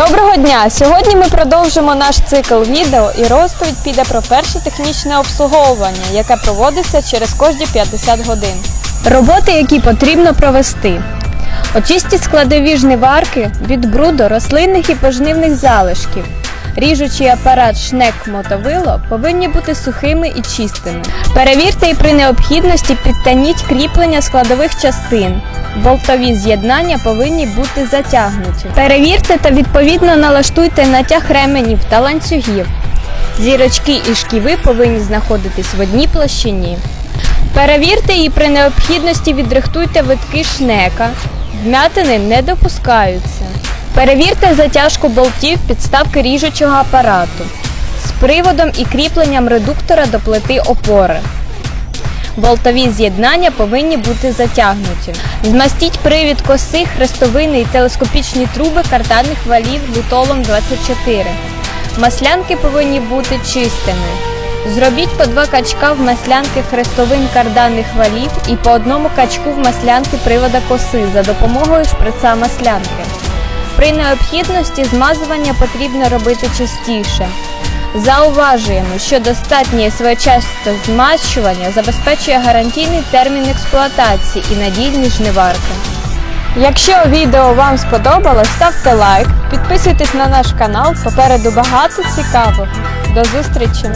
Доброго дня! Сьогодні ми продовжимо наш цикл відео і розповідь піде про перше технічне обслуговування, яке проводиться через кожні 50 годин. Роботи, які потрібно провести. Очистіть складові жниварки від бруду, рослинних і пожнивних залишків. Ріжучий апарат шнек-мотовило повинні бути сухими і чистими. Перевірте і при необхідності підтягніть кріплення складових частин. Болтові з'єднання повинні бути затягнуті. Перевірте та відповідно налаштуйте натяг ременів та ланцюгів. Зірочки і шківи повинні знаходитись в одній площині. Перевірте і при необхідності відрихтуйте витки шнека. Вмятини не допускаються. Перевірте затяжку болтів підставки ріжучого апарату з приводом і кріпленням редуктора до плити опори. Болтові з'єднання повинні бути затягнуті. Змастіть привід коси, хрестовини і телескопічні труби картанних валів лутолом 24. Маслянки повинні бути чистими. Зробіть по 2 качка в маслянки хрестовин карданних валів і по 1 качку в маслянки привода коси за допомогою шприца маслянки. При необхідності змазування потрібно робити частіше. Зауважуємо, що достатнє і своєчасне змащування забезпечує гарантійний термін експлуатації і надійні жниварки. Якщо відео вам сподобалось, ставте лайк, підписуйтесь на наш канал, попереду багато цікавого. До зустрічі!